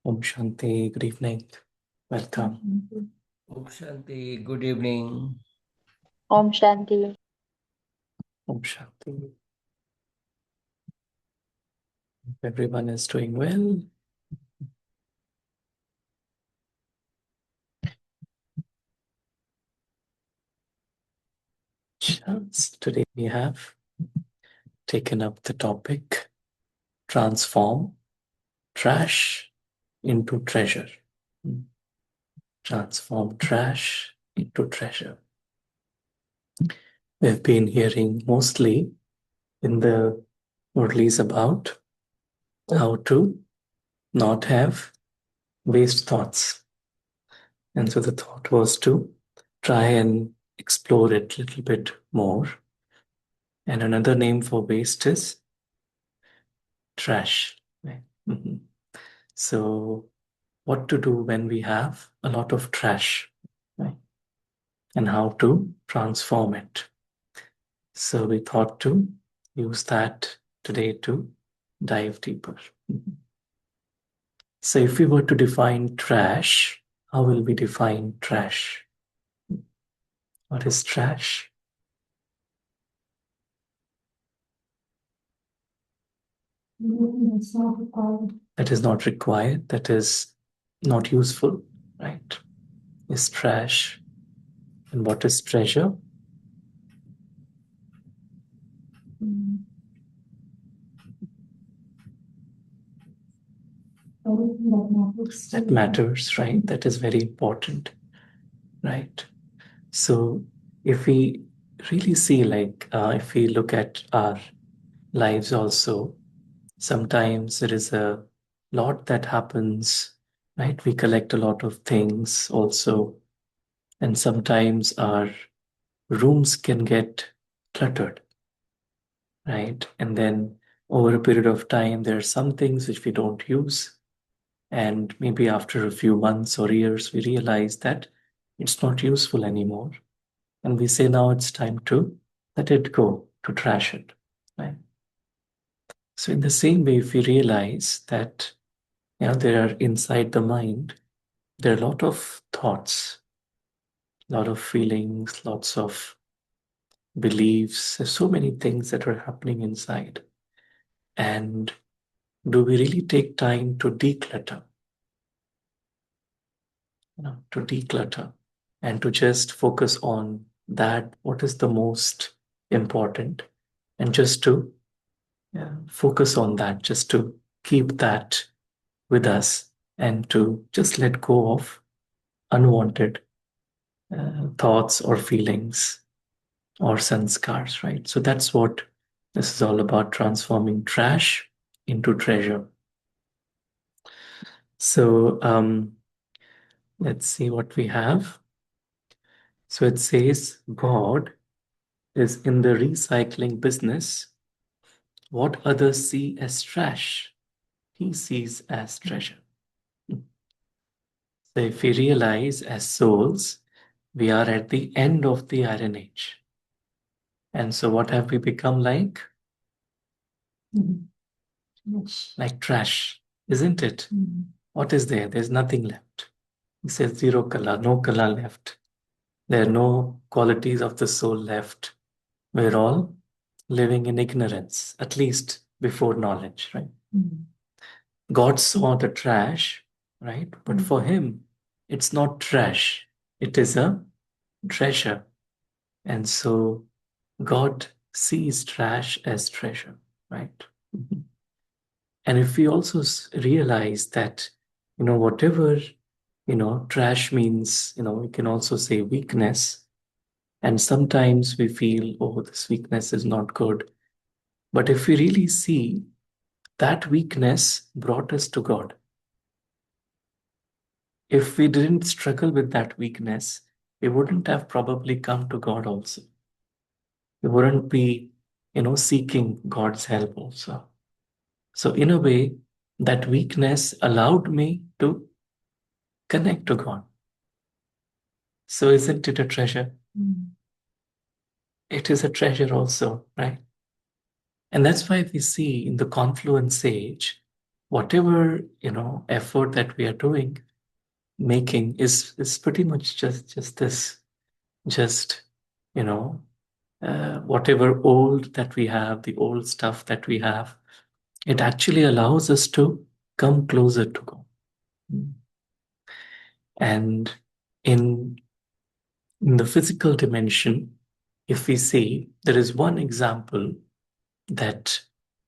Om Shanti, good evening. Welcome. Om Shanti, good evening. Om Shanti. Om Shanti. Everyone is doing well. Just today we have taken up the topic, transform trash into treasure. Transform trash into treasure. We've been hearing mostly in the Murlis about how to not have waste thoughts. And so the thought was to try and explore it a little bit more. And another name for waste is trash. Right? So what to do when we have a lot of trash, right? And how to transform it. So we thought to use that today to dive deeper. So if we were to define trash, how will we define trash? What is trash? That is not required, that is not useful, right? Is trash. And what is treasure? That matters, right? That is very important, right? So if we really see, like, if we look at our lives also, sometimes there is a lot that happens, right? We collect a lot of things also. And sometimes our rooms can get cluttered, right? And then over a period of time, there are some things which we don't use. And maybe after a few months or years, we realize that it's not useful anymore. And we say, now it's time to let it go, to trash it, right? So in the same way, if we realize that, there are inside the mind, there are a lot of thoughts, a lot of feelings, lots of beliefs. There's so many things that are happening inside. And do we really take time to declutter? To declutter and to just focus on that, what is the most important, and just to focus on that, just to keep that with us and to just let go of unwanted thoughts or feelings or sanskars, right? So that's what this is all about, transforming trash into treasure. So let's see what we have. So it says, God is in the recycling business. What others see as trash, he sees as treasure. So if we realize as souls, we are at the end of the Iron Age. And so what have we become like? Like trash, isn't it? What is there? There's nothing left. It says zero kala, no kala left. There are no qualities of the soul left. We're all living in ignorance, at least before knowledge, right? God saw the trash, right? But for him, it's not trash, it is a treasure. And so God sees trash as treasure, right? And if we also realize that, whatever, trash means, we can also say weakness. And sometimes we feel, oh, this weakness is not good. But if we really see, that weakness brought us to God. If we didn't struggle with that weakness, we wouldn't have probably come to God also. We wouldn't be, seeking God's help also. So in a way, that weakness allowed me to connect to God. So isn't it a treasure? It is a treasure also, right? And that's why we see in the Confluence Age, whatever, effort that we are making is pretty much just this, just, whatever old that we have, the old stuff that we have, it actually allows us to come closer to God. And in the physical dimension, if we see, there is one example that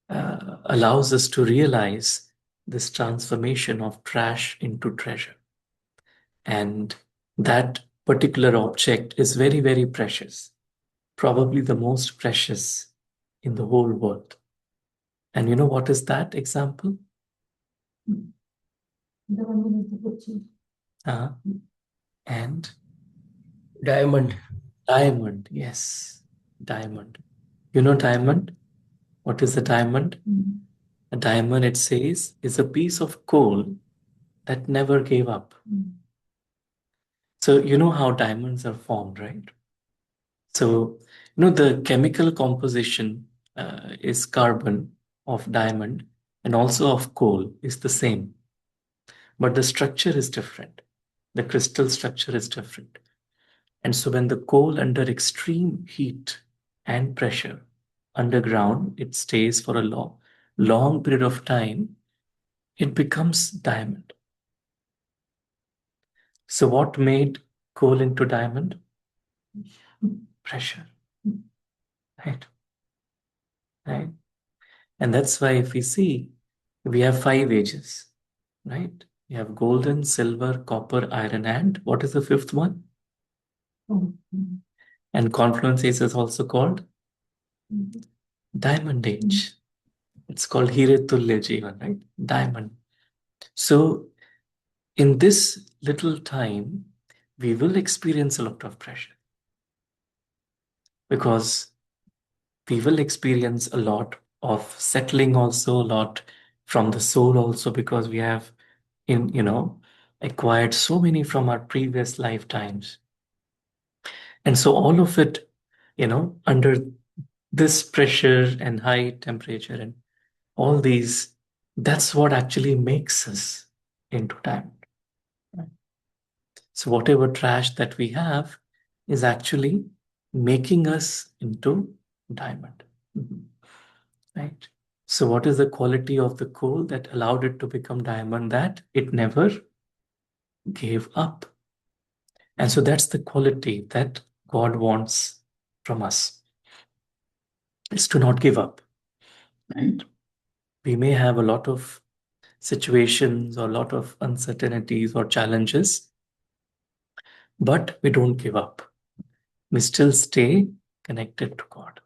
allows us to realize this transformation of trash into treasure. And that particular object is very, very precious, probably the most precious in the whole world. And you know what is that example? And Diamond. diamond, yes, diamond. You know diamond? What is a diamond? A diamond, it says, is a piece of coal that never gave up. So you know how diamonds are formed, right? So, the chemical composition is carbon of diamond and also of coal is the same, but the structure is different. The crystal structure is different. And so when the coal under extreme heat and pressure underground, it stays for a long period of time, it becomes diamond. So what made coal into diamond? Pressure. Right? Right? And that's why if we see, we have 5 ages, right? We have golden, silver, copper, iron, and what is the 5th one? And confluence age is also called diamond age. It's called Hire Tulya Jeevan, right? Diamond. So in this little time, we will experience a lot of pressure because we will experience a lot of settling also, a lot from the soul also, because we have acquired so many from our previous lifetimes. And so all of it, under this pressure and high temperature and all these, that's what actually makes us into diamond. Right? So whatever trash that we have is actually making us into diamond. Right? So what is the quality of the coal that allowed it to become diamond? That it never gave up. And so that's the quality that God wants from us, is to not give up. Right? We may have a lot of situations or a lot of uncertainties or challenges, but we don't give up. We still stay connected to God.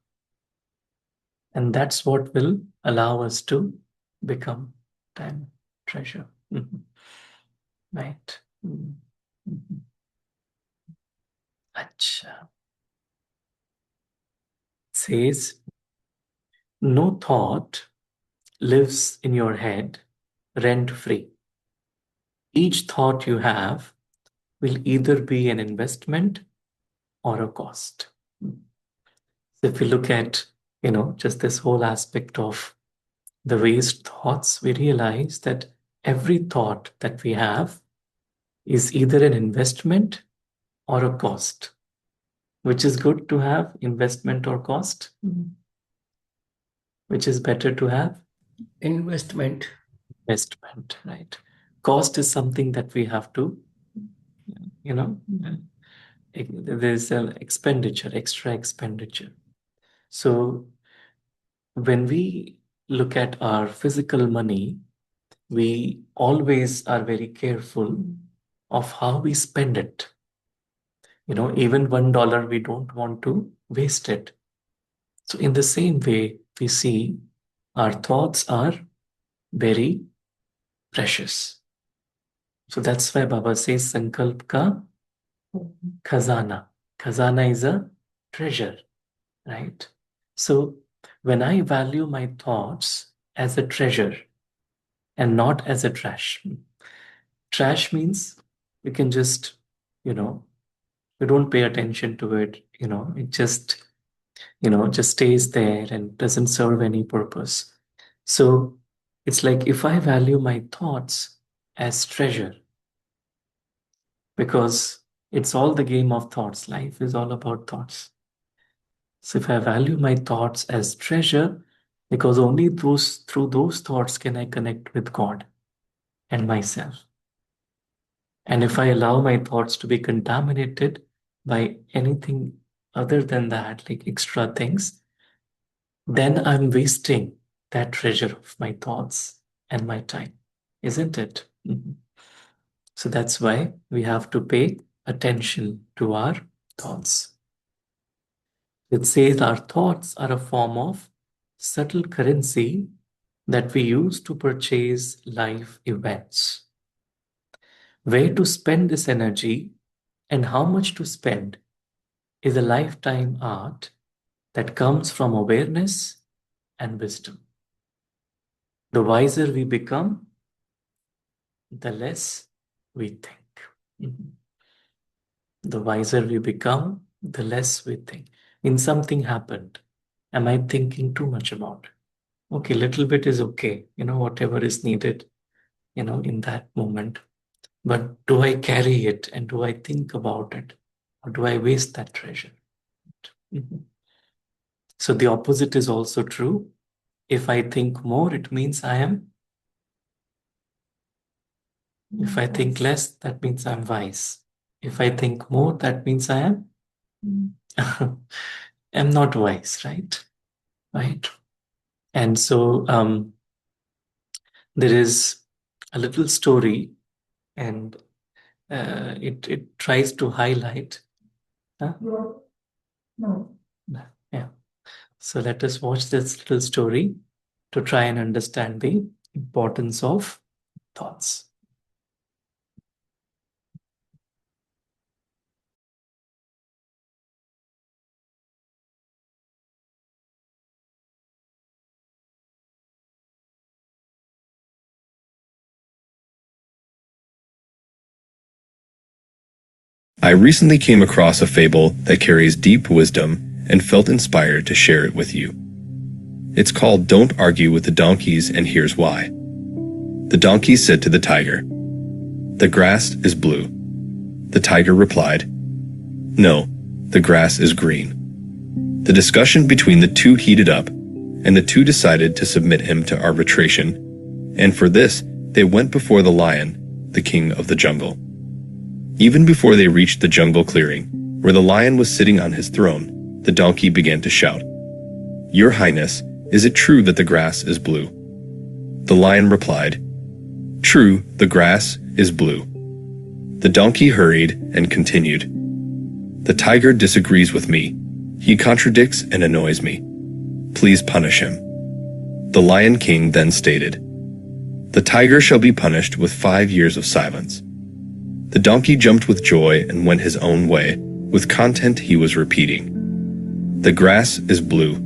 And that's what will allow us to become diamond treasure. Right? Acha. Says, no thought lives in your head rent-free. Each thought you have will either be an investment or a cost. So if we look at, just this whole aspect of the waste thoughts, we realize that every thought that we have is either an investment or a cost. Which is good to have, investment or cost? Which is better to have? Investment. Investment, right? Cost is something that we have to, there's an expenditure, extra expenditure. So when we look at our physical money, we always are very careful of how we spend it. Even $1, we don't want to waste it. So in the same way, we see our thoughts are very precious. So that's why Baba says Sankalp ka khazana. Khazana is a treasure, right? So when I value my thoughts as a treasure and not as a trash. Trash means you can just, you don't pay attention to it, it just stays there and doesn't serve any purpose. So It's like if I value my thoughts as treasure, because it's all the game of thoughts. Life is all about thoughts. So if I value my thoughts as treasure, because only through those thoughts can I connect with God and myself. And if I allow my thoughts to be contaminated by anything other than that, like extra things, then I'm wasting that treasure of my thoughts and my time, isn't it? Mhm. So that's why we have to pay attention to our thoughts. It says our thoughts are a form of subtle currency that we use to purchase life events. Where to spend this energy and how much to spend is a lifetime art that comes from awareness and wisdom. The wiser we become, the less we think. Mhm. The wiser we become, the less we think. In something happened, am I thinking too much about it? Okay, little bit is okay, whatever is needed, in that moment. But do I carry it and do I think about it? Or do I waste that treasure? Mhm. So the opposite is also true. If I think more, it means if I think less, that means I'm wise. If I think more, that means I am not wise, right? Right. And so there is a little story, and it tries to highlight. Huh? No. Yeah. So let us watch this little story to try and understand the importance of thoughts. I recently came across a fable that carries deep wisdom and felt inspired to share it with you. It's called Don't Argue with the Donkeys, and here's why. The donkey said to the tiger, "The grass is blue." The tiger replied, "No, the grass is green." The discussion between the two heated up, and the two decided to submit him to arbitration, and for this they went before the lion, the king of the jungle. Even before they reached the jungle clearing, where the lion was sitting on his throne, the donkey began to shout, "Your Highness, is it true that the grass is blue?" The lion replied, "True, the grass is blue." The donkey hurried and continued, "The tiger disagrees with me. He contradicts and annoys me. Please punish him." The Lion King then stated, "The tiger shall be punished with 5 years of silence." The donkey jumped with joy and went his own way, with content he was repeating. "The grass is blue."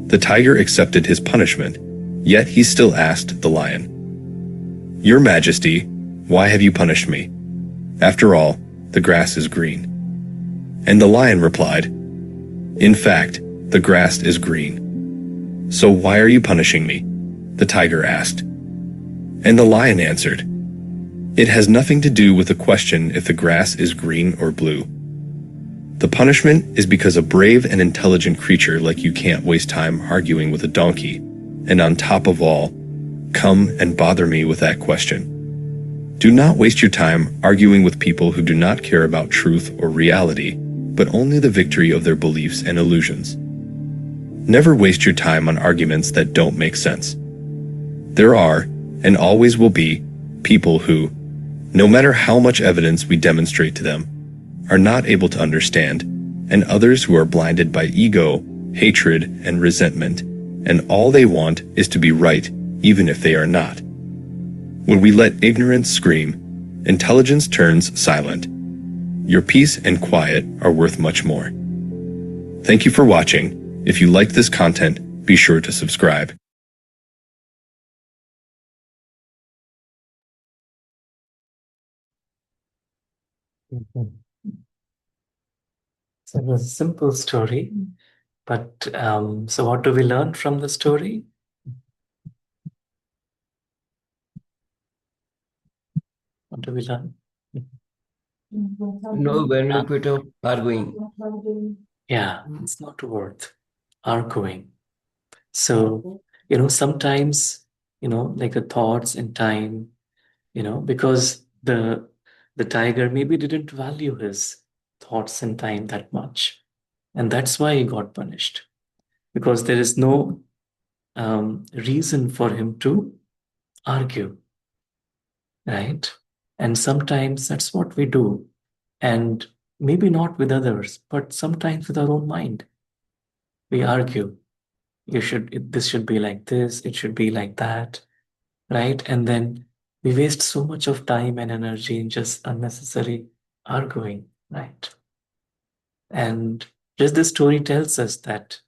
The tiger accepted his punishment, yet he still asked the lion, "Your Majesty, why have you punished me? After all, the grass is green." And the lion replied, "In fact, the grass is green." "So why are you punishing me?" the tiger asked. And the lion answered, "It has nothing to do with the question if the grass is green or blue. The punishment is because a brave and intelligent creature like you can't waste time arguing with a donkey, and on top of all, come and bother me with that question. Do not waste your time arguing with people who do not care about truth or reality, but only the victory of their beliefs and illusions. Never waste your time on arguments that don't make sense. There are, and always will be, people who, no matter how much evidence we demonstrate to them, are not able to understand, and others who are blinded by ego, hatred, and resentment, and all they want is to be right, even if they are not. When we let ignorance scream, intelligence turns silent. Your peace and quiet are worth much more. Thank you for watching. If you liked this content, be sure to subscribe. Mhm. So it was a simple story, but so what do we learn from the story? do we learn? No benefit of arguing. Yeah, it's not worth arguing. So, sometimes, like the thoughts and time, because the tiger maybe didn't value his thoughts and time that much. And that's why he got punished. Because there is no reason for him to argue, right? And sometimes that's what we do. And maybe not with others, but sometimes with our own mind. We argue. This should be like this, it should be like that, right? And then we waste so much of time and energy in just unnecessary arguing, right? And just this story tells us that,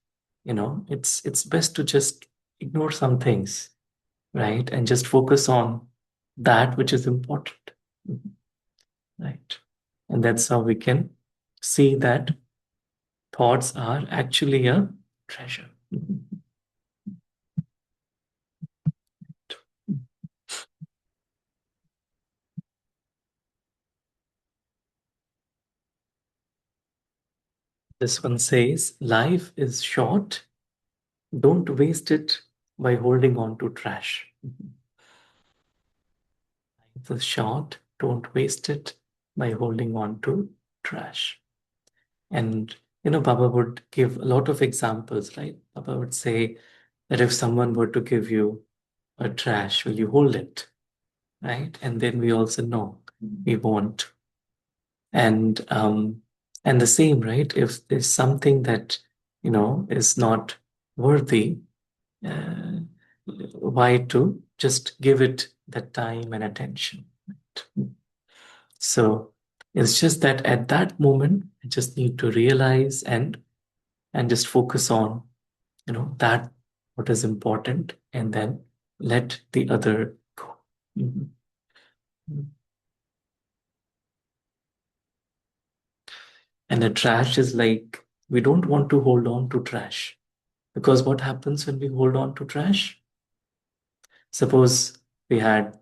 it's best to just ignore some things, right? And just focus on that which is important, right? And that's how we can see that thoughts are actually a treasure. This one says, life is short. Don't waste it by holding on to trash. Life is short. Don't waste it by holding on to trash. And, Baba would give a lot of examples, right? Baba would say that if someone were to give you a trash, will you hold it? Right? And then we also know we won't. And the same, right? If there's something that, is not worthy, why to just give it that time and attention, right? So it's just that at that moment, I just need to realize and just focus on, that what is important, and then let the other go. Mhm. And the trash is like, we don't want to hold on to trash, because what happens when we hold on to trash? Suppose we had,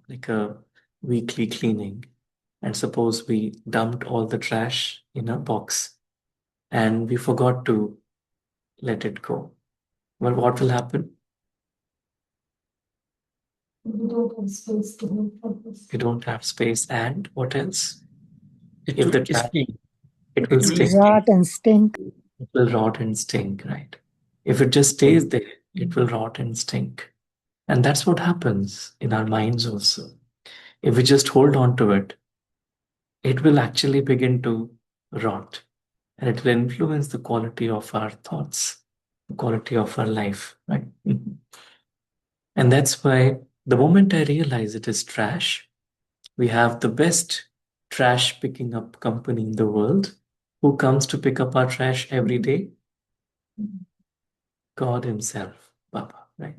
like a weekly cleaning, and suppose we dumped all the trash in a box and we forgot to let it go. Well, what will happen? We don't have space to hold purpose. We don't have space. And what else? It If the will trash, stink. it will It will stink. stink. Rot and stink. It will rot and stink, right? If it just stays there, it will rot and stink. And that's what happens in our minds also. If we just hold on to it, it will actually begin to rot, and it will influence the quality of our thoughts, the quality of our life, right? And that's why the moment I realize it is trash, we have the best trash picking up company in the world. Who comes to pick up our trash every day? God Himself, Baba, right?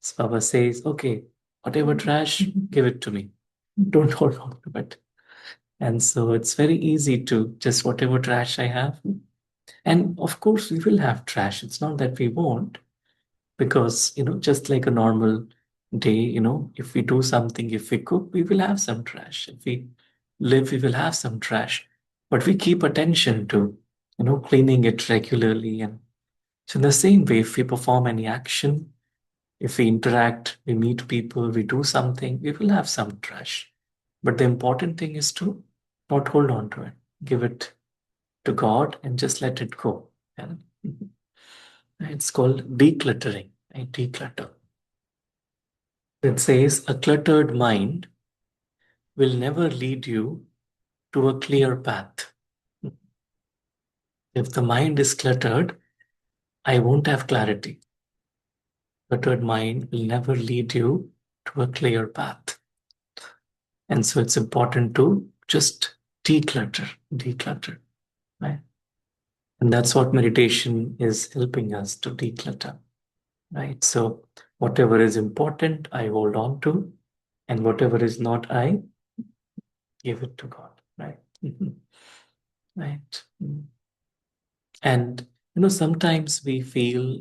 So Baba says, okay, whatever trash, give it to me. Don't hold on to it. And so it's very easy to just whatever trash I have. And of course, we will have trash. It's not that we won't, because, just like a normal day, if we do something, if we cook, we will have some trash. If we live, we will have some trash. But we keep attention to, cleaning it regularly. And so, in the same way, if we perform any action, if we interact, we meet people, we do something, we will have some trash. But the important thing is to not hold on to it, give it to God and just let it go. Yeah? It's called decluttering. Right? Declutter. It says a cluttered mind will never lead you to a clear path. If the mind is cluttered, I won't have clarity. Cluttered mind will never lead you to a clear path. And so it's important to just declutter, right? And that's what meditation is helping us to declutter, right? So whatever is important, I hold on to, and whatever is not, I give it to God, right? Right. And, sometimes we feel,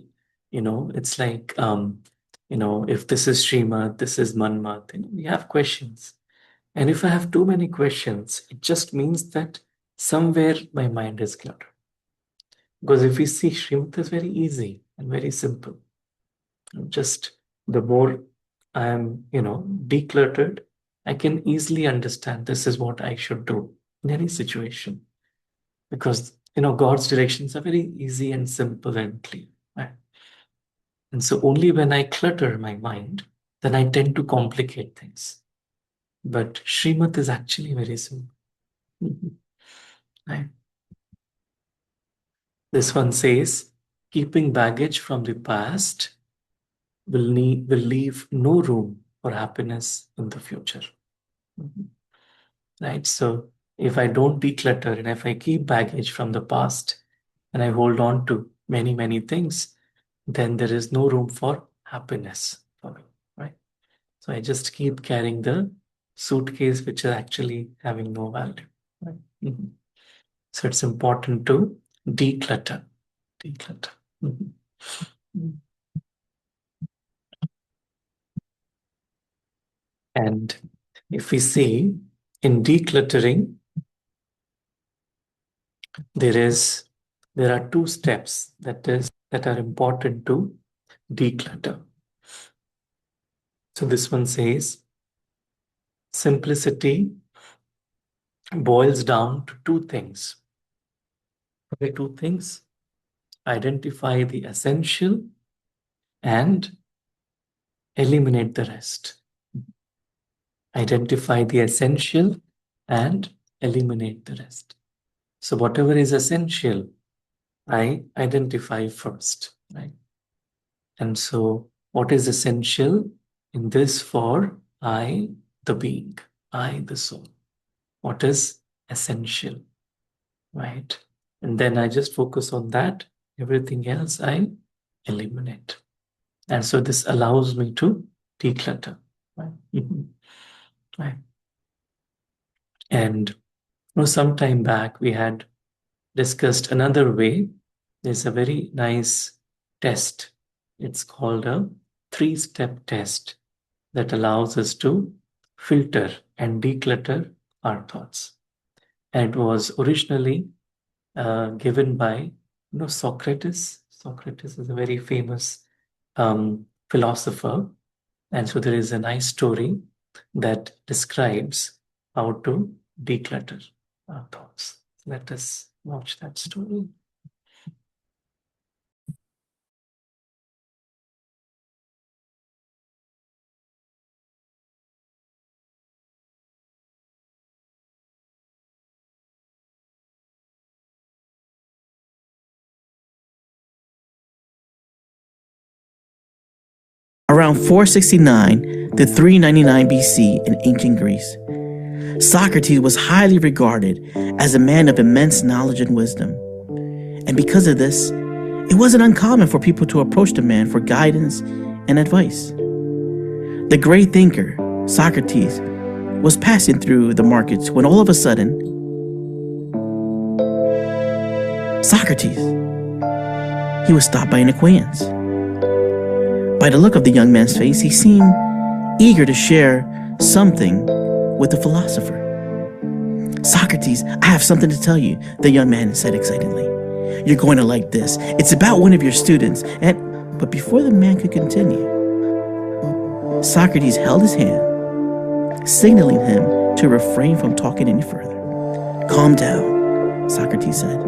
it's like, if this is Srimad, this is Manmat, we have questions. And if I have too many questions, it just means that somewhere my mind is cluttered. Because if we see, Srimad is very easy and very simple. Just the more I am, decluttered, I can easily understand this is what I should do in any situation. Because, God's directions are very easy and simple and clear. Right? And so only when I clutter my mind, then I tend to complicate things. But Srimad is actually very simple. Right? This one says, keeping baggage from the past will leave no room for happiness in the future. Right? So if I don't declutter and if I keep baggage from the past and I hold on to many, many things, then there is no room for happiness for me. Right? So I just keep carrying the suitcase which is actually having no value. Right? So it's important to declutter. And if we see in decluttering, there are two steps that are important to declutter. So this one says, simplicity boils down to two things. Okay, two things. Identify the essential and eliminate the rest. Identify the essential and eliminate the rest. So whatever is essential, I identify first, right? And so what is essential in this for I, the being, I, the soul? What is essential, right? And then I just focus on that. Everything else I eliminate. And so this allows me to declutter, right? Right. And some time back, we had discussed another way. There's a very nice test. It's called a 3-step test that allows us to filter and declutter our thoughts. And it was originally given by Socrates. Socrates is a very famous philosopher. And so there is a nice story that describes how to declutter our thoughts. Let us watch that story. Around 469 to 399 BC in ancient Greece, Socrates was highly regarded as a man of immense knowledge and wisdom. And because of this, it wasn't uncommon for people to approach the man for guidance and advice. The great thinker, Socrates, was passing through the markets when all of a sudden, Socrates, he was stopped by an acquaintance. By the look of the young man's face, he seemed eager to share something with the philosopher. Socrates, I have something to tell you, the young man said excitedly. You're going to like this. It's about one of your students. But before the man could continue, Socrates held his hand, signaling him to refrain from talking any further. Calm down, Socrates said.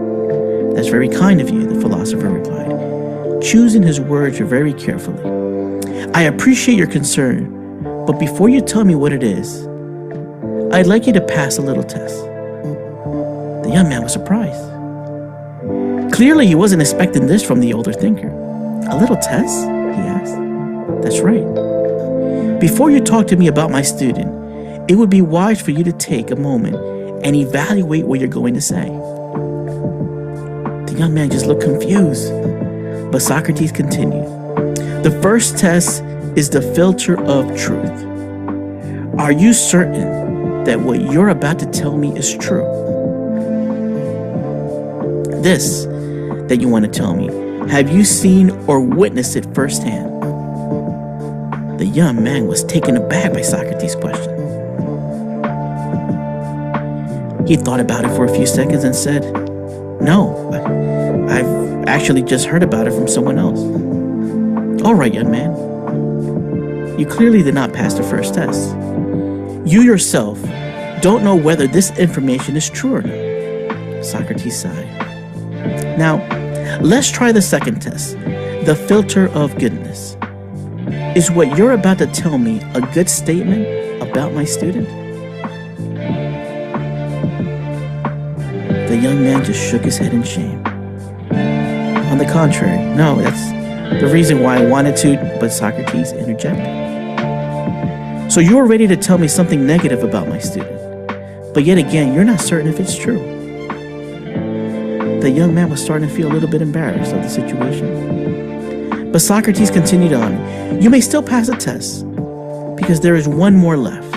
That's very kind of you, the philosopher replied, choosing his words very carefully. I appreciate your concern, but before you tell me what it is, I'd like you to pass a little test. The young man was surprised. Clearly, he wasn't expecting this from the older thinker. A little test? He asked. That's right. Before you talk to me about my student, it would be wise for you to take a moment and evaluate what you're going to say. The young man just looked confused, but Socrates continued. The first test is the filter of truth. Are you certain that what you're about to tell me is true? This that you want to tell me, have you seen or witnessed it firsthand? The young man was taken aback by Socrates' question. He thought about it for a few seconds and said, "No, I've actually just heard about it from someone else." "All right, young man. You clearly did not pass the first test. You yourself don't know whether this information is true or not." Socrates sighed. "Now, let's try the second test, the filter of goodness. Is what you're about to tell me a good statement about my student?" The young man just shook his head in shame. "On the contrary, no, that's the reason why I wanted to," but Socrates interjected. "So you're ready to tell me something negative about my student, but yet again, you're not certain if it's true." The young man was starting to feel a little bit embarrassed of the situation. But Socrates continued on, "You may still pass the test, because there is one more left,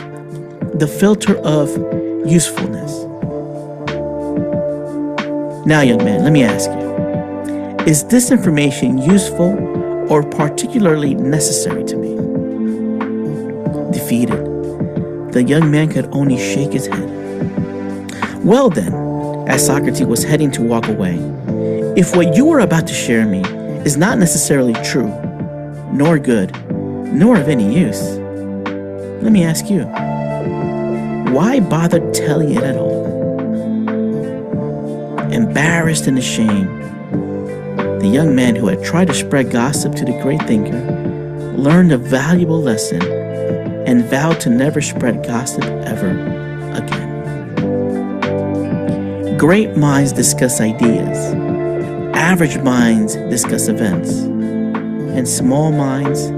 the filter of usefulness. Now, young man, let me ask you, is this information useful or particularly necessary to me?" Defeated, the young man could only shake his head. "Well then," as Socrates was heading to walk away, "if what you are about to share me is not necessarily true, nor good, nor of any use, let me ask you, why bother telling it at all?" Embarrassed and ashamed, the young man who had tried to spread gossip to the great thinker learned a valuable lesson and vowed to never spread gossip ever again. Great minds discuss ideas, average minds discuss events, and small minds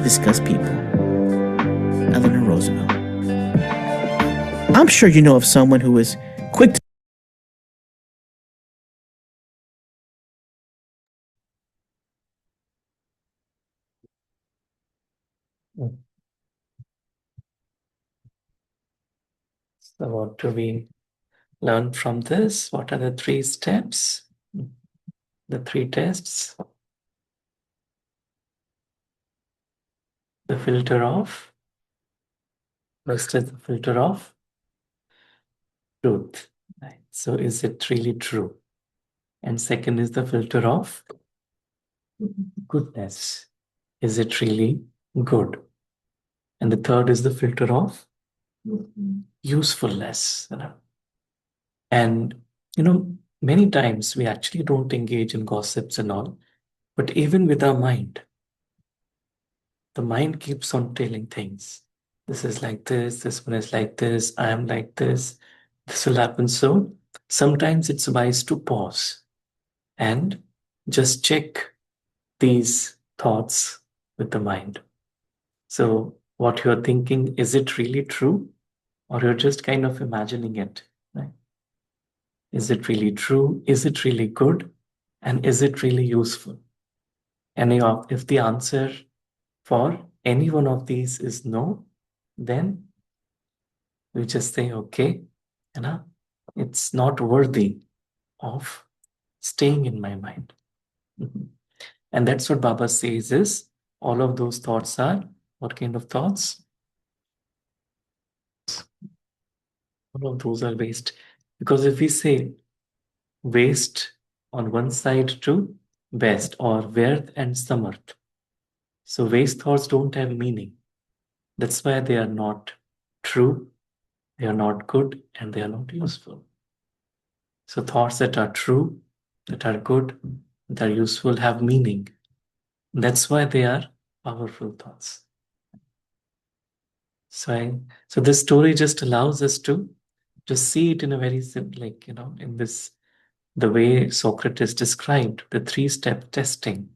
discuss people. Eleanor Roosevelt. I'm sure you know of someone who is quick to So what do we learn from this? What are the 3 steps? The 3 tests? The filter of. First is the filter of truth. Right? So is it really true? And second is the filter of goodness. Is it really good? And the third is the filter of usefulness. And many times we actually don't engage in gossips and all, but even with our mind, the mind keeps on telling things. This is like this one is like this, I am like this will happen. So sometimes it's wise to pause and just check these thoughts with the mind. So what you're thinking, is it really true? Or you're just kind of imagining it, right? Is it really true? Is it really good? And is it really useful? And if the answer for any one of these is no, then we just say, okay, it's not worthy of staying in my mind. And that's what Baba says is, all of those thoughts are, what kind of thoughts? All of those are waste. Because if we say waste on one side to best or Vyarth and Samarth, so waste thoughts don't have meaning. That's why they are not true, they are not good, and they are not useful. So thoughts that are true, that are good, that are useful have meaning. That's why they are powerful thoughts. So this story just allows us to just see it in a very simple, in this, the way Socrates described the 3-step testing.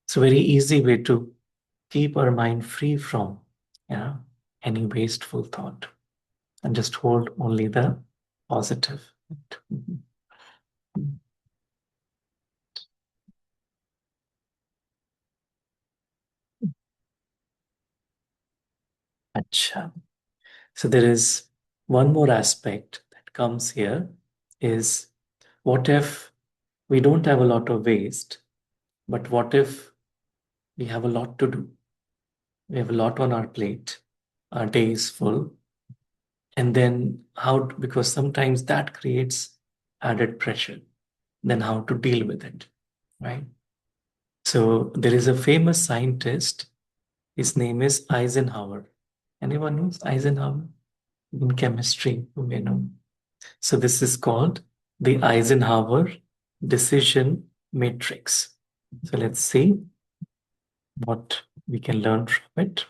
It's a very easy way to keep our mind free from any wasteful thought and just hold only the positive. Achha. So there is one more aspect that comes here is, what if we don't have a lot of waste, but what if we have a lot to do? We have a lot on our plate, our day is full, And then because sometimes that creates added pressure, then how to deal with it, right? So there is a famous scientist, his name is Eisenhower. Anyone knows Eisenhower? In chemistry, you may know. So this is called the Eisenhower decision matrix. So let's see what we can learn from it.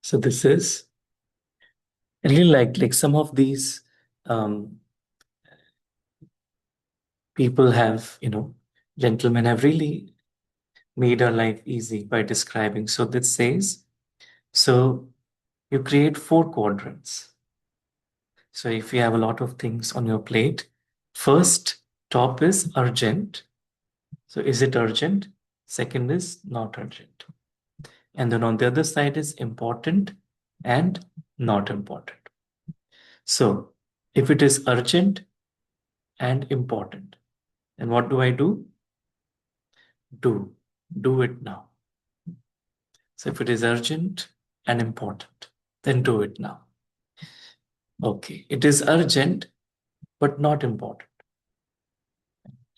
So this is, I really like some of these people have, gentlemen have really made our life easy by describing. So this says, so you create 4 quadrants. So if you have a lot of things on your plate, first top is urgent. So is it urgent? Second is not urgent. And then on the other side is important and not important. So if it is urgent and important, then what do I do? Do it now. So if it is urgent and important, then do it now. Okay, it is urgent but not important.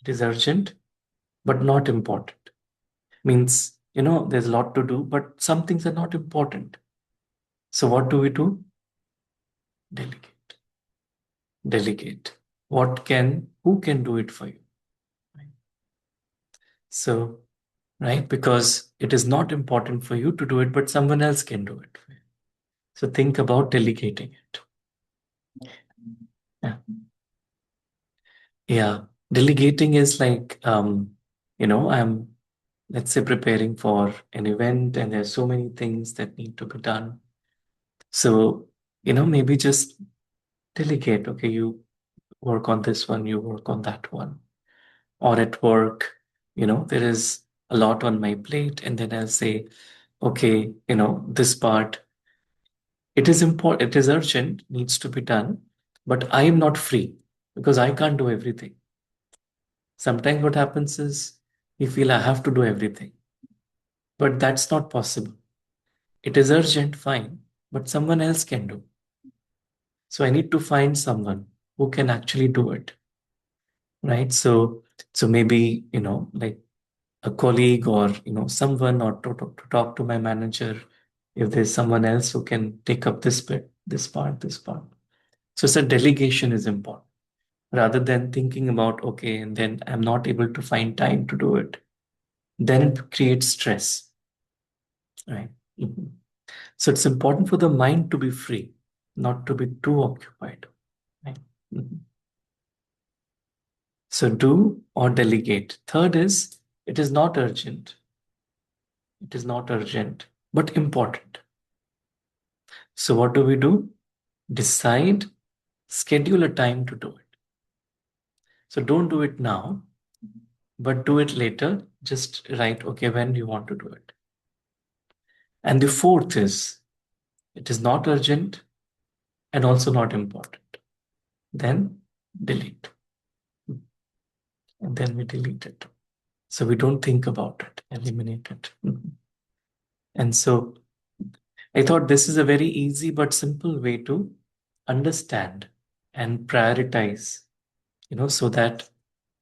It is urgent but not important. Means, there's a lot to do, but some things are not important. So what do we do? Delegate. Delegate. Who can do it for you? Right? So, right, because it is not important for you to do it, but someone else can do it for you. So think about delegating it. Yeah. Delegating is like, I'm, let's say, preparing for an event and there's so many things that need to be done. So, maybe just delegate. Okay, you work on this one, you work on that one. Or at work, there is a lot on my plate, and then I'll say, okay, this part, it is important, it is urgent, needs to be done, but I am not free because I can't do everything. Sometimes what happens is we feel I have to do everything, but that's not possible. It is urgent, fine, but someone else can do. So I need to find someone who can actually do it, right? So maybe, like a colleague or, someone, or to talk to my manager if there's someone else who can take up this bit, this part. So delegation is important rather than thinking about, okay, and then I'm not able to find time to do it. Then it creates stress, right? Mhm. So it's important for the mind to be free, not to be too occupied, right? Mhm. So do or delegate. Third is, it is not urgent. It is not urgent, but important. So what do we do? Decide, schedule a time to do it. So don't do it now, but do it later. Just write, okay, when you want to do it. And the fourth is, it is not urgent and also not important. Then delete. And then we delete it. So we don't think about it, eliminate it. And so I thought this is a very easy but simple way to understand and prioritize, so that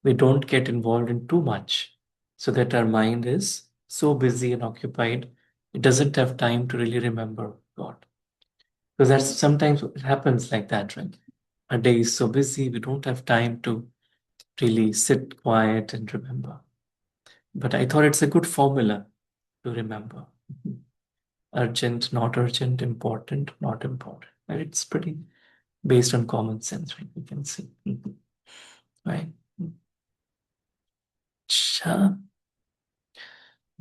we don't get involved in too much, so that our mind is so busy and occupied, it doesn't have time to really remember God. Because that's sometimes it happens like that, right? Our day is so busy, we don't have time to really sit quiet and remember. But I thought it's a good formula to remember. Urgent, not urgent, important, not important. And it's pretty based on common sense, right? We can see. Right? Sure.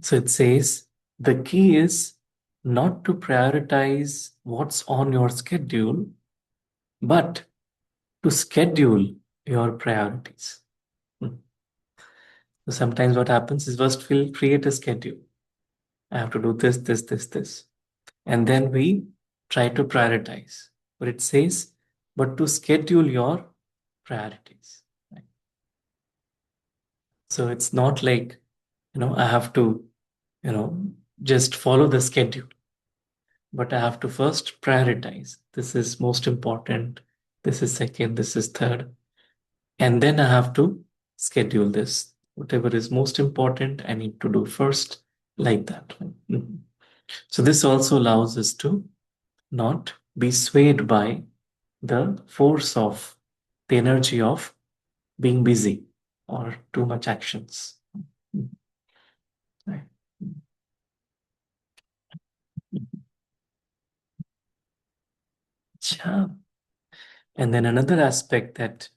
So it says the key is not to prioritize what's on your schedule, but to schedule your priorities. So sometimes what happens is first we'll create a schedule. I have to do this, this, this, this. And then we try to prioritize. But it says, but to schedule your priorities. Right? So it's not like, I have to, just follow the schedule. but I have to first prioritize. This is most important. This is second. This is third. And then I have to schedule this. Whatever is most important, I need to do first, like that. Mhm. So this also allows us to not be swayed by the force of the energy of being busy or too much actions. Mhm. Right. Mhm. Yeah. And then another aspect that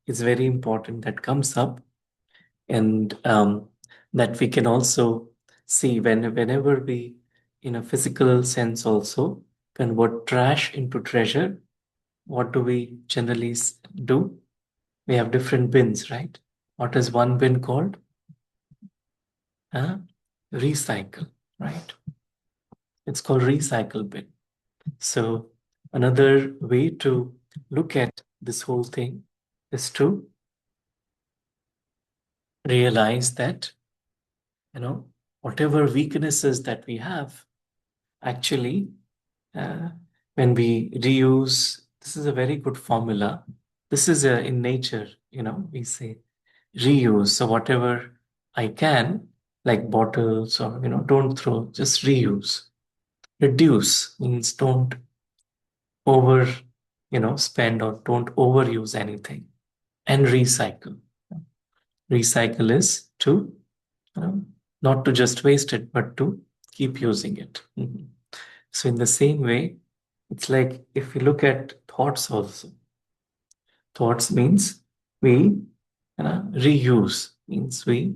is very important that comes up, and that we can also see whenever we, in a physical sense, also convert trash into treasure. What do we generally do? We have different bins, right? What is one bin called? Recycle, right? It's called recycle bin. So another way to look at this whole thing is to realize that, whatever weaknesses that we have, actually, when we reuse, this is a very good formula. This is in nature, we say reuse. So whatever I can, like bottles or, don't throw, just reuse. Reduce means don't over, spend or don't overuse anything. And recycle. Recycle is to, not to just waste it, but to keep using it. Mhm. So in the same way, it's like if we look at thoughts also. Thoughts means we reuse, means we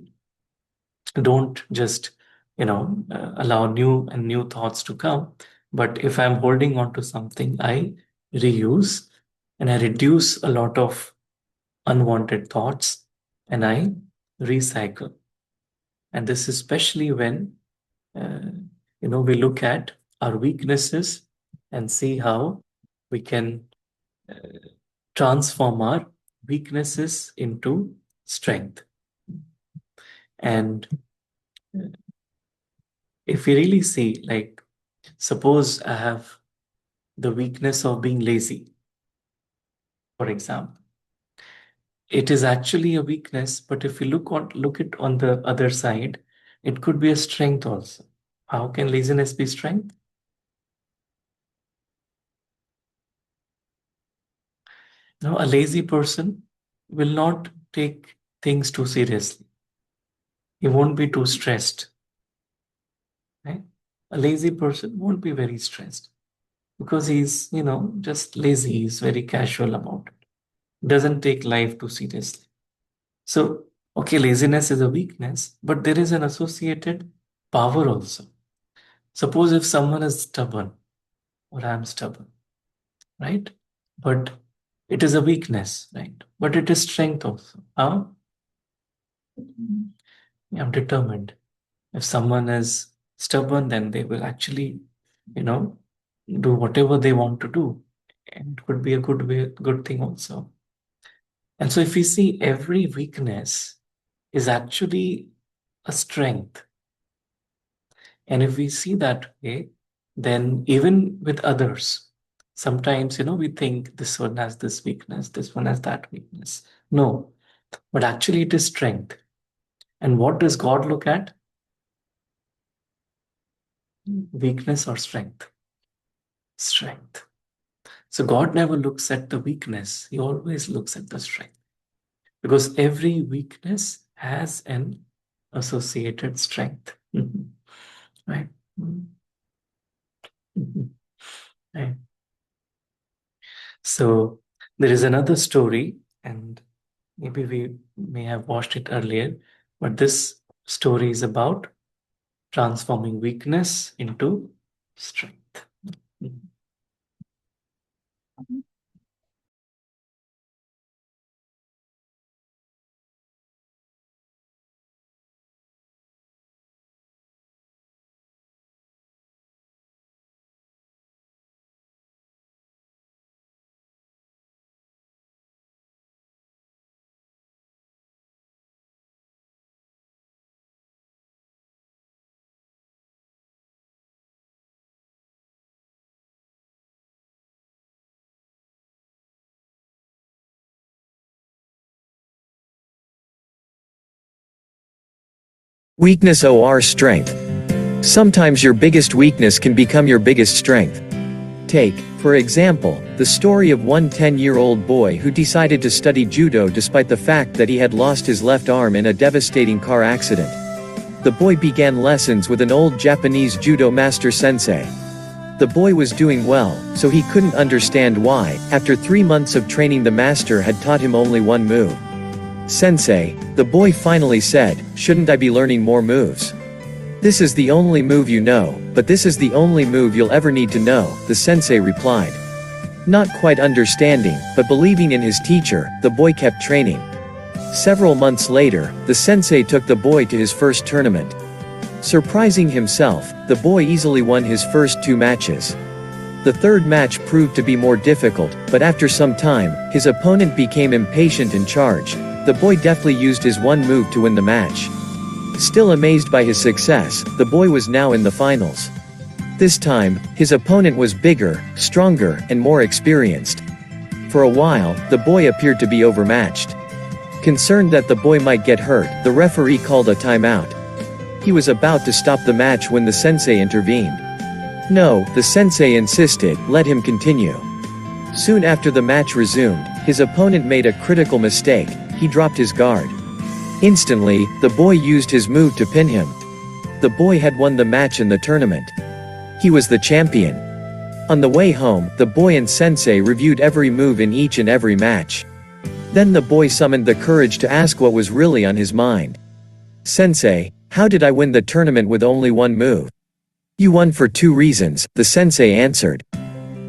don't just allow new and new thoughts to come, but if I'm holding on to something, I reuse and I reduce a lot of unwanted thoughts and I recycle. And this is especially when we look at our weaknesses and see how we can transform our weaknesses into strength. And if we really see, like, suppose I have the weakness of being lazy, for example. It is actually a weakness, but if we look it on the other side, it could be a strength also. How can laziness be strength? No, a lazy person will not take things too seriously. He won't be too stressed. Right? A lazy person won't be very stressed because he's, just lazy. He's very casual about it. Doesn't take life too seriously. So, okay, laziness is a weakness, but there is an associated power also. Suppose if someone is stubborn, or I'm stubborn, right? But it is a weakness, right? But it is strength also. How? I'm determined. If someone is stubborn, then they will actually, you know, do whatever they want to do. And it could be a good thing also. And so if we see every weakness is actually a strength. And if we see that way, then even with others, sometimes, we think this one has this weakness, this one has that weakness. No, but actually it is strength. And what does God look at? Weakness or strength? Strength. So God never looks at the weakness, He always looks at the strength. Because every weakness has an associated strength. Mhm. Right? Mhm. Mhm. Right. So there is another story, and maybe we may have watched it earlier, but this story is about transforming weakness into strength. Mhm. Weakness or strength. Sometimes your biggest weakness can become your biggest strength. Take, for example, the story of one 10-year-old boy who decided to study judo despite the fact that he had lost his left arm in a devastating car accident. The boy began lessons with an old Japanese judo master sensei. The boy was doing well, so he couldn't understand why, after 3 months of training, the master had taught him only one move. "Sensei," the boy finally said, "shouldn't I be learning more moves? This is the only move you know, but this is the only move you'll ever need to know," the sensei replied. Not quite understanding, but believing in his teacher, the boy kept training. Several months later, the sensei took the boy to his first tournament. Surprising himself, the boy easily won his first 2 matches. The third match proved to be more difficult, but after some time, his opponent became impatient and charged. The boy deftly used his one move to win the match. Still amazed by his success, the boy was now in the finals. This time, his opponent was bigger, stronger, and more experienced. For a while, the boy appeared to be overmatched. Concerned that the boy might get hurt, the referee called a timeout. He was about to stop the match when the sensei intervened. "No," the sensei insisted, "let him continue." Soon after the match resumed, his opponent made a critical mistake. He dropped his guard. Instantly, the boy used his move to pin him. The boy had won the match in the tournament. He was the champion. On the way home, the boy and sensei reviewed every move in each and every match. Then the boy summoned the courage to ask what was really on his mind. "Sensei, how did I win the tournament with only one move?" "You won for 2 reasons, the sensei answered.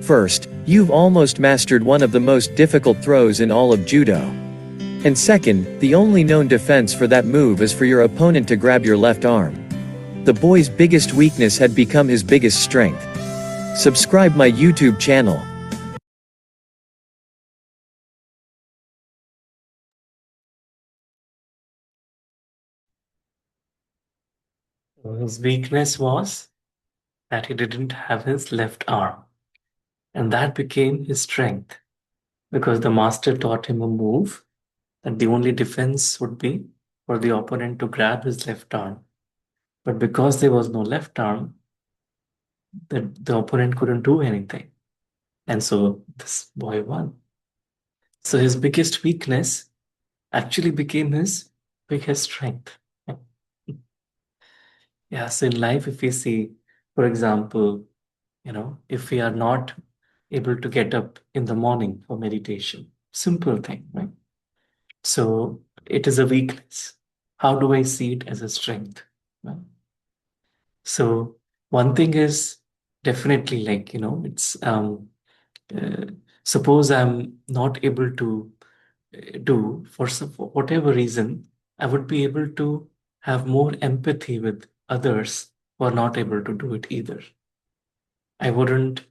"First, you've almost mastered one of the most difficult throws in all of judo. And second, the only known defense for that move is for your opponent to grab your left arm." The boy's biggest weakness had become his biggest strength. Subscribe my YouTube channel. His weakness was that he didn't have his left arm. And that became his strength, because the master taught him a move that the only defense would be for the opponent to grab his left arm. But because there was no left arm, the opponent couldn't do anything. And so this boy won. So his biggest weakness actually became his biggest strength. Yeah, so in life, if we see, for example, if we are not able to get up in the morning for meditation, simple thing, right? So it is a weakness. How do I see it as a strength? Right? So one thing is definitely it's suppose I'm not able to do for whatever reason, I would be able to have more empathy with others who are not able to do it either. I wouldn't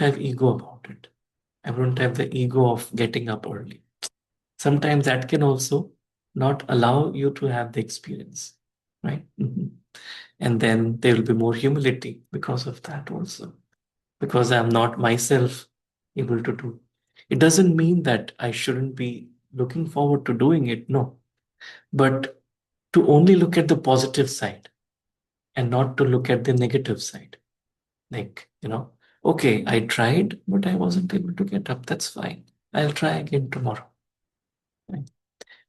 have ego about it. I wouldn't have the ego of getting up early. Sometimes that can also not allow you to have the experience, right? And then there will be more humility because of that also, because I'm not myself able to do. It doesn't mean that I shouldn't be looking forward to doing it, no. But to only look at the positive side and not to look at the negative side. Like, okay, I tried, but I wasn't able to get up. That's fine. I'll try again tomorrow. Right?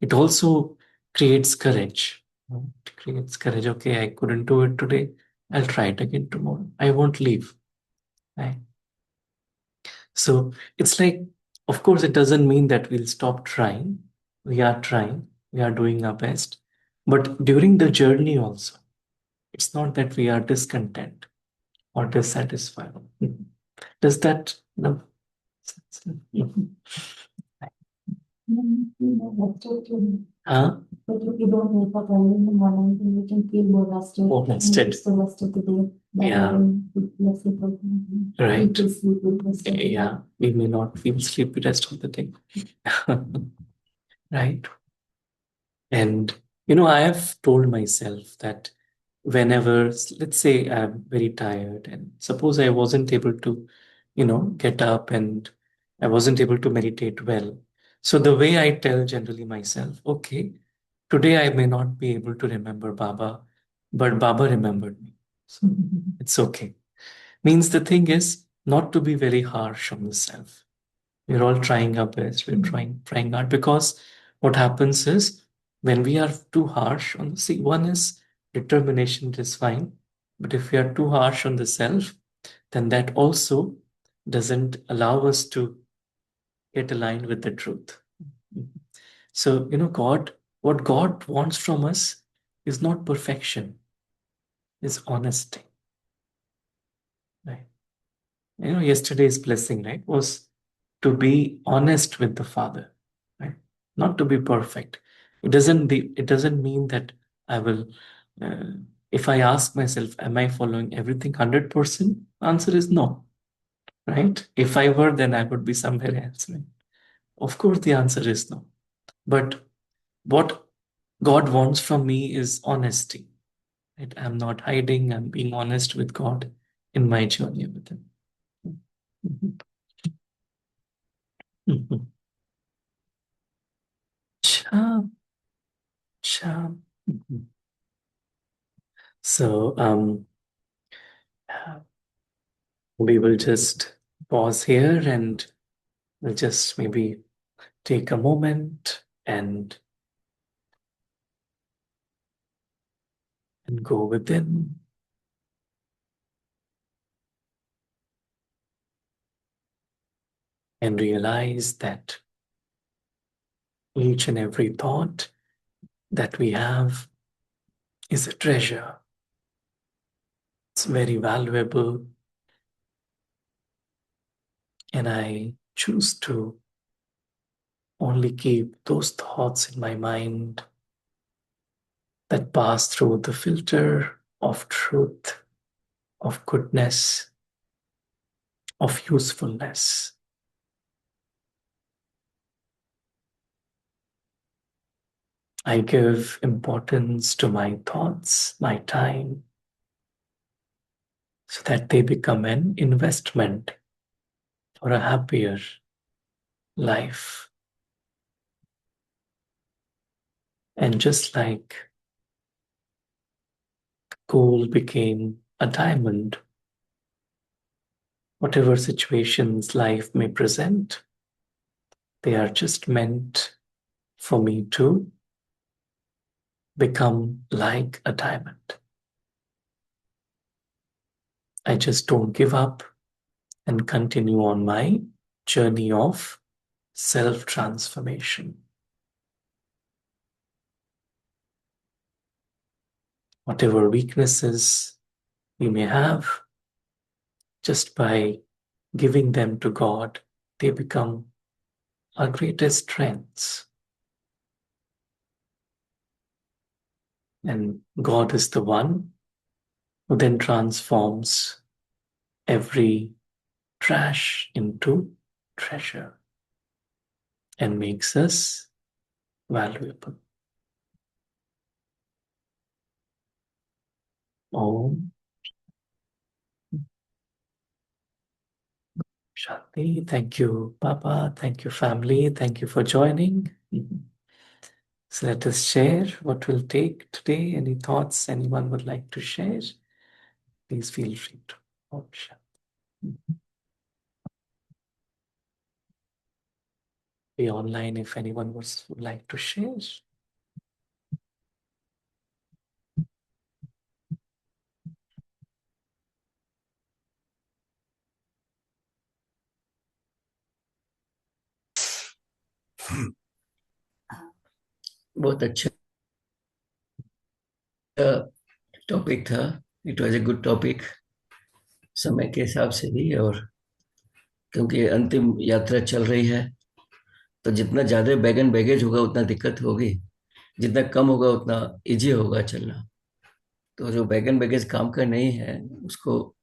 It also creates courage. It creates courage. Okay, I couldn't do it today. I'll try it again tomorrow. I won't leave. Right? So it's like, of course, it doesn't mean that we'll stop trying. We are trying. We are doing our best. But during the journey also, it's not that we are discontent or dissatisfied. Does that no? That's okay. Huh? But if you don't wake up early in the morning, then you can feel more rested. More rested. And it's the rest of the day. Yeah. Right. You sleep with rest of the day. Yeah, we may not feel sleepy rest of the day. Right. And, I have told myself that whenever, let's say I'm very tired and suppose I wasn't able to, get up and I wasn't able to meditate well. So the way I tell generally myself, okay, Today I may not be able to remember Baba, but Baba remembered me. So it's okay. Means the thing is not to be very harsh on the self. We're all trying our best. We're trying hard, because what happens is when we are too harsh on see, one is determination is fine, but if we are too harsh on the self, then that also doesn't allow us to get aligned with the truth. So, what God wants from us is not perfection, is honesty. Right? Yesterday's blessing, right, was to be honest with the Father, right? Not to be perfect. It doesn't mean that I will. If I ask myself, am I following everything 100%? Answer is no, right? If I were, then I would be somewhere else. Right? Of course, the answer is no. But what God wants from me is honesty. Right? I'm not hiding. I'm being honest with God in my journey with Him. Mhm. Mhm. Cha, cha. Mhm. So we will just pause here and we'll just maybe take a moment and go within. And realize that each and every thought that we have is a treasure. It's very valuable. And I choose to only keep those thoughts in my mind that pass through the filter of truth, of goodness, of usefulness. I give importance to my thoughts, my time, so that they become an investment for a happier life. And just like gold became a diamond, whatever situations life may present, they are just meant for me to become like a diamond. I just don't give up and continue on my journey of self-transformation. Whatever weaknesses we may have, just by giving them to God, they become our greatest strengths. And God is the one who then transforms every trash into treasure and makes us valuable. Om Shanti. Thank you, Papa. Thank you, family. Thank you for joining. So let us share what we'll take today. Any thoughts anyone would like to share? Please feel free to. Om Shanti. Be online if anyone would like to share. बहुत अच्छा topic था. It was a good topic समय के हिसाब से भी, और क्योंकि अंतिम यात्रा चल रही है तो जितना ज्यादा बैग एंड बैगेज होगा उतना दिक्कत होगी, जितना कम होगा उतना इजी होगा चलना. तो जो बैग एंड बैगेज काम का नहीं है उसको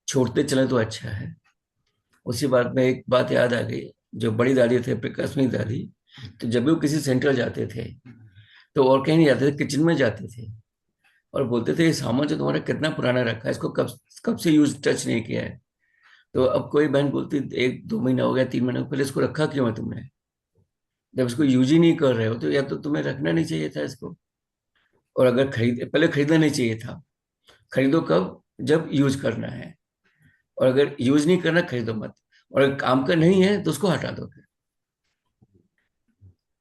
छोड़ते चले तो अच्छा है. उसी बात में एक बात याद आ गई. जो बड़ी दादी थे, प्रकाशमिक दादी, तो जब भी वो किसी सेंटर जाते थे तो और कहीं नहीं जाते थे, किचन में जाते थे और बोलते थे ये सामान जो तुम्हारा कितना पुराना रखा है, इसको कब कब से यूज टच नहीं किया है. तो अब कोई बहन बोलती 1-2 महीना हो गया, 3 महीने पहले, इसको रखा क्यों है तुमने? जब इसको यूज ही नहीं कर रहे हो तो या तो तुम्हें रखना नहीं चाहिए था इसको, और अगर पहले खरीदना नहीं चाहिए था। खरीदो कब? जब यूज करना है, और अगर यूज नहीं करना खरीदो मत। और अगर काम का नहीं है तो उसको हटा दो।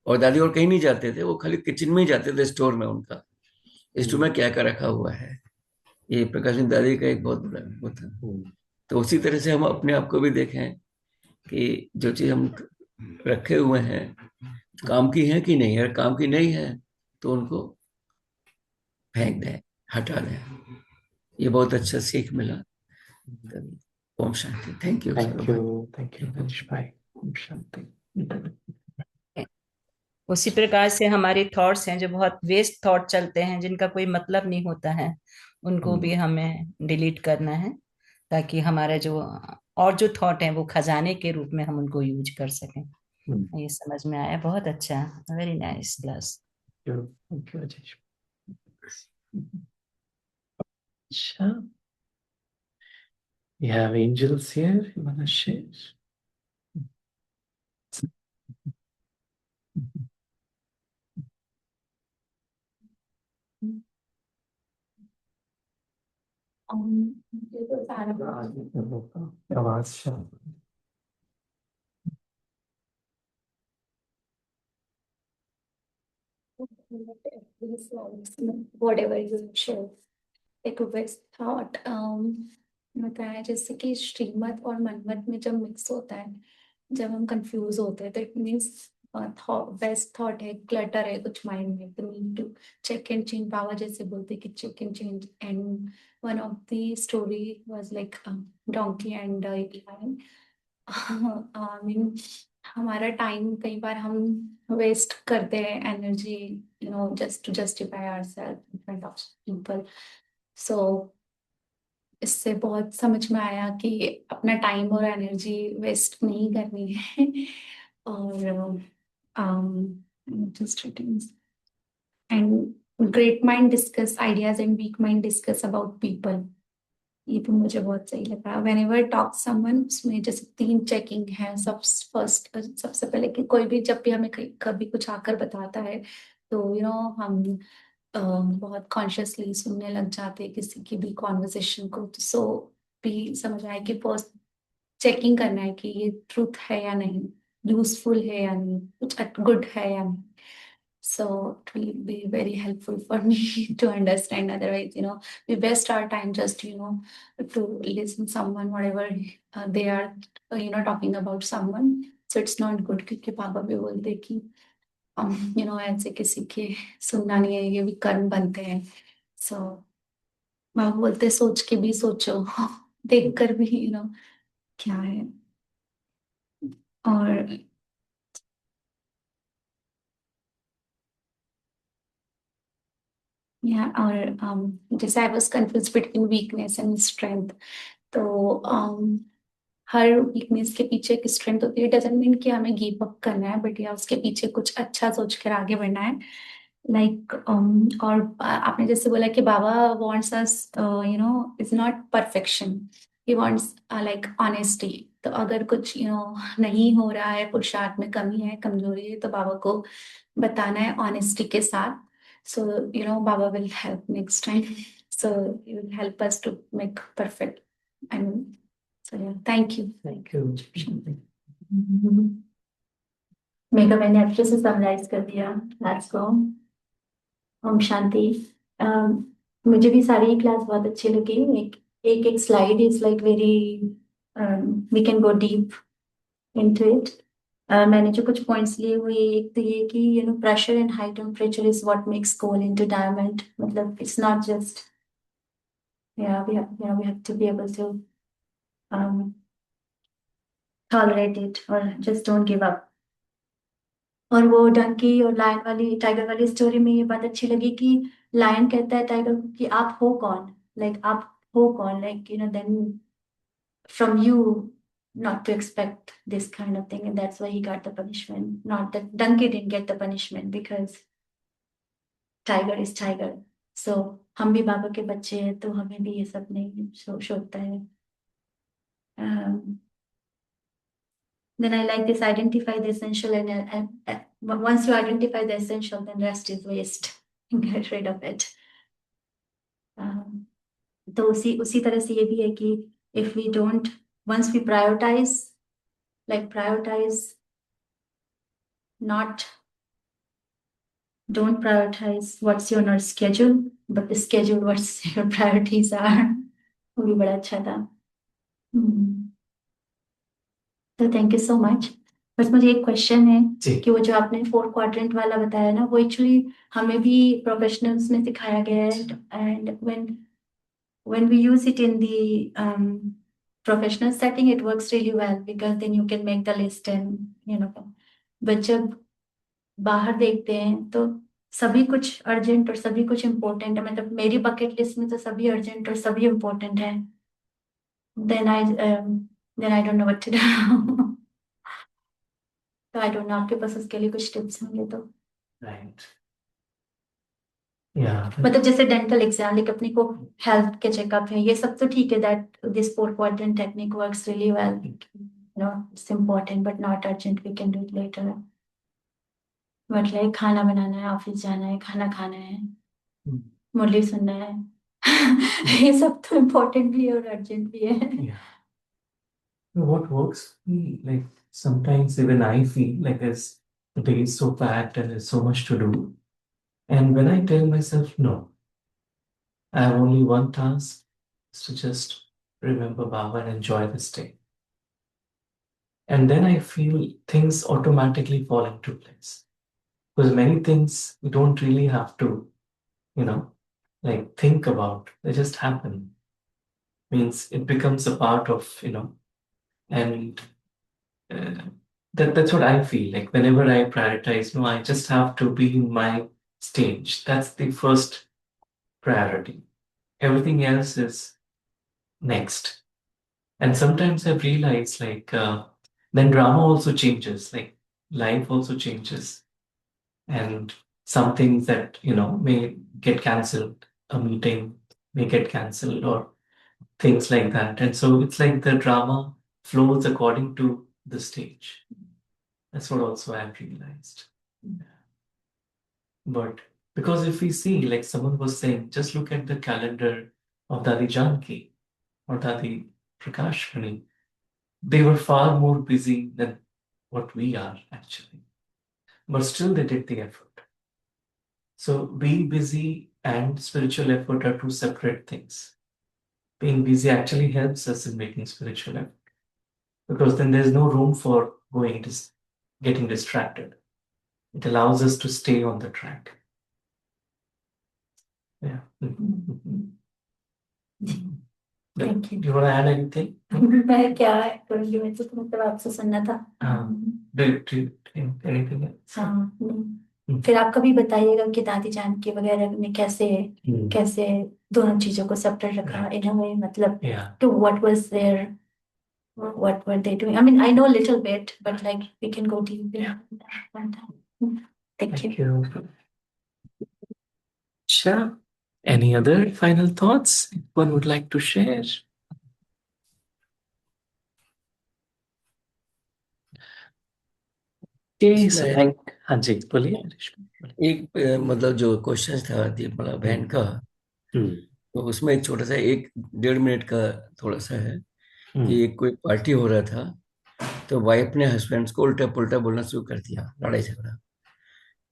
और दादी और कहीं नहीं जाते थे, वो खाली किचन में ही जाते थे, स्टोर में उनका। स्टोर में क्या क्या रखा हुआ है, ये प्रकाश सिंह दादी का एक बहुत बड़ा वो था। तो उसी तरह से हम अपने आप को भी देखें कि जो चीज हम रखे हुए हैं काम की है कि नहीं, अगर काम की नहीं है तो उनको फेंक दें, हटा दें। ये बहुत अच्छा सीख मिला। Om Shanti. Thank you thank सर्वभाई। यू, थैंक यू मनीष भाई। ओम शांति। उसी प्रकार से हमारे थॉट्स हैं जो बहुत वेस्ट थॉट चलते हैं, जिनका कोई मतलब नहीं होता है, उनको भी हमें डिलीट करना है, ताकि हमारा जो और जो थॉट है वो खजाने के रूप में हम उनको यूज कर सकें। ये समझ में आया, बहुत अच्छा, very nice class. Thank you Ajay. अच्छा, we have angels here. You wanna share? मुझे तो सारा आवाज शांत। these slides, whatever you share, एक best thought बताया, जैसे कि श्रीमत और मनमत में जब मिक्स होता है, जब हम कंफ्यूज होते हैं, तो इट मीन्स बेस्ट थॉट है, क्लटर है कुछ माइंड में, तो need to check and change. Baba जैसे बोलते कि check and change. And one of the story was like donkey and lion. I mean हमारा टाइम कई बार हम वेस्ट करते हैं, energy, you know, just to justify ourselves in front of people. So इससे बहुत समझ में आया कि अपना टाइम और एनर्जी वेस्ट नहीं करनी है। और just and great mind discuss ideas and weak mind discuss about people। ये भी मुझे बहुत सही लगा। whenever talk someone, उसमें जैसे 3 चेकिंग है। सबसे पहले कि कोई भी जब भी हमें कभी कुछ आकर बताता है, तो यू नो हम बहुत कॉन्शियसली सुनने लग जाते हैं किसी की भी कॉन्वर्सेशन को। तो सो भी समझ आए कि फर्स्ट चेकिंग करना है कि ये ट्रूथ है या नहीं, यूजफुल है या नहीं, कुछ गुड है या नहीं। So it will be very helpful for me to understand. Otherwise, you know, we waste our time just, you know, to listen someone, whatever they are, you know, talking about someone. So it's not good, क्योंकि पापा भी बोलते हैं कि you know, ऐसे किसी के सुनना नहीं है, ये भी कर्म बनते हैं। So पापा बोलते सोच के भी सोचो, देख कर भी, you know, क्या है। और या और जैसे I was confuse between weakness and strength. तो हर वीकनेस के पीछे एक स्ट्रेंथ होती है। डजंट मीन कि हमें गिव अप करना है, बट या उसके पीछे कुछ अच्छा सोच कर आगे बढ़ना है। लाइक और आपने जैसे बोला कि Baba wants us, you know, is not perfection, he wants like honesty. तो अगर कुछ यू नो नहीं हो रहा है, पुरुषार्थ में कमी है, कमजोरी है, तो बाबा को बताना है ऑनेस्टी के साथ। So you know Baba will help next time. So he will help us to make perfect. And so yeah, thank you. Thank you. Megha मैंने अच्छे से समराइज कर दिया। Let's go. ओम शांति। मुझे भी सारी क्लास बहुत अच्छी लगी। एक slide is like very, we can go deep into it. मैंने जो कुछ पॉइंट्स लिए हुए, एक तो ये कि you know pressure and high temperature is what makes gold into diamond. मतलब it's not just, yeah we have, you know, we have to be able to tolerate it और जस्ट डोंट गिव अप। और वो डंकी और lion वाली, tiger वाली story में ये बात अच्छी लगी कि लायन कहता है टाइगर को कि आप हो कौन, लाइक आप हो कौन, like you know, then from you not to expect this kind of thing, and that's why he got the punishment. Not that Donkey didn't get the punishment because tiger is tiger. So हम भी बाबा के बच्चे हैं, तो हमें भी ये सब नहीं सोचता है। Then I like this: identify the essential, and once you identify the essential, then rest is waste. Get rid of it. तो उसी तरह से ये भी है कि if we don't, once we prioritize, don't prioritize what's your nurse schedule, but the schedule what's your priorities are. वो भी बड़ा अच्छा था. तो थैंक यू सो मच. बस मुझे एक क्वेश्चन है जी. कि वो जो आपने 4 क्वाड्रेंट वाला बताया ना, वो एक्चुअली हमें भी प्रोफेशनल्स में सिखाया गया है, and when we use it in the professional setting, it works really well because then you can make the list and but जब बाहर देखते हैं तो सभी कुछ अर्जेंट और सभी कुछ इम्पोर्टेंट है. मतलब मेरी बकेट लिस्ट में तो सभी अर्जेंट और सभी इम्पोर्टेंट है. then I don't know what to do. तो I don't know, आपके पास उसके लिए कुछ टिप्स होंगे तो. Right. Yeah. मतलब जैसे डेंटल एग्जाम, लाइक अपने को हेल्थ के चेकअप है, ये सब तो ठीक है, that this 4 quadrant technique works really well. It's important but not urgent, we can do it later. But like खाना बनाना है, ऑफिस जाना है, खाना खाना है, मुरली सुनना है, ये सब तो इम्पोर्टेंट भी है और अर्जेंट भी है. Yeah. What works, like sometimes even I feel like the day is so packed and there's so much to do. And when I tell myself, no, I have only one task, is to just remember Baba and enjoy this day. And then I feel things automatically fall into place. Because many things we don't really have to, like think about. They just happen. Means it becomes a part of, and that's what I feel. Like whenever I prioritize, no, I just have to be in my stage. That's the first priority. Everything else is next. And sometimes I've realized then drama also changes, like life also changes. And some things that, may get cancelled, a meeting may get cancelled or things like that. And so it's like the drama flows according to the stage. That's what also I've realized. But because if we see, like someone was saying, just look at the calendar of Dadi Janki or Dadi Prakashmani. They were far more busy than what we are actually. But still they did the effort. So being busy and spiritual effort are two separate things. Being busy actually helps us in making spiritual effort. Because then there's no room for getting distracted. It allows us to stay on the track. Yeah. Thank you. Do you want to add anything? मैं क्या करूँगी, मैं तो मतलब आपसे सुनना था. Do anything else? हाँ. फिर आप कभी बताइएगा कि दादी जान के वगैरह ने कैसे दोनों चीजों को सेपरेट रखा इन अ वे, मतलब to what was their, what were they doing? I mean, I know a little bit, but like we can go deep. Yeah. Thank you. Sure. Any other final thoughts one would like to share? Okay, so हाँ जी बोलिए. एक मतलब जो question था दीपमाला बहन का, तो उसमें एक छोटा सा 1-1.5 मिनट का थोड़ा सा है कि एक कोई पार्टी हो रहा था, तो वाइफ ने हस्बैंड को उल्टा पुल्टा बोलना शुरू कर दिया, लड़ाई झगड़ा.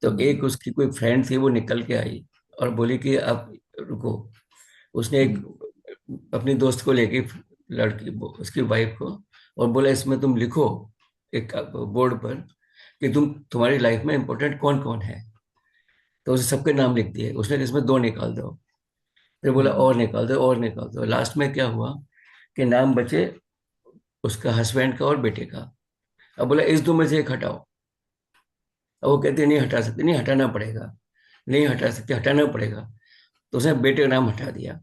तो एक उसकी कोई फ्रेंड थी, वो निकल के आई और बोली कि आप रुको. उसने एक अपनी दोस्त को लेके लड़की उसकी वाइफ को और बोला इसमें तुम लिखो एक बोर्ड पर कि तुम्हारी लाइफ में इंपॉर्टेंट कौन कौन है. तो उसने सबके नाम लिख दिए. उसने इसमें 2 निकाल दो. फिर बोला और निकाल दो और निकाल दो. लास्ट में क्या हुआ कि नाम बचे उसका हस्बैंड का और बेटे का. अब बोला इस 2 में से एक हटाओ. अब वो कहते नहीं हटा सकते, नहीं हटाना पड़ेगा, नहीं हटा सकते, हटाना पड़ेगा. तो उसने बेटे का नाम हटा दिया.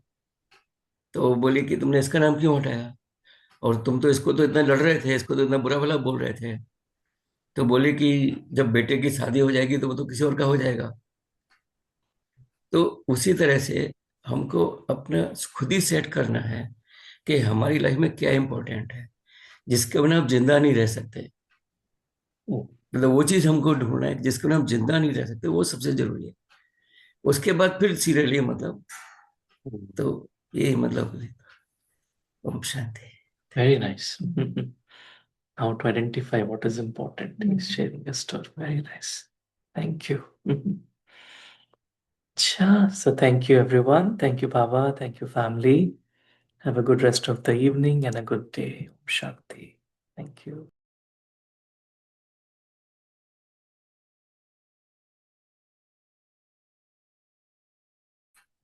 तो वो बोली कि तुमने इसका नाम क्यों हटाया, और तुम तो इसको तो इतना लड़ रहे थे, इसको तो इतना बुरा भला बोल रहे थे. तो बोली कि जब बेटे की शादी हो जाएगी तो वो तो किसी और का हो जाएगा. तो उसी तरह से हमको अपना खुद ही सेट करना है कि हमारी लाइफ में क्या इंपॉर्टेंट है, जिसके बिना आप जिंदा नहीं रह सकते. मतलब वो चीज हमको ढूंढना है जिसको हम जिंदा नहीं रह सकते, वो सबसे जरूरी है। उसके बाद फिर सीरियली मतलब, तो ये मतलब Om Shanti. Very nice. How to identify what is important is sharing a story. Very nice. Thank you. So thank you everyone. Thank you Baba. Thank you family. Have a good rest of the evening and a good day. Om Shanti. Thank you.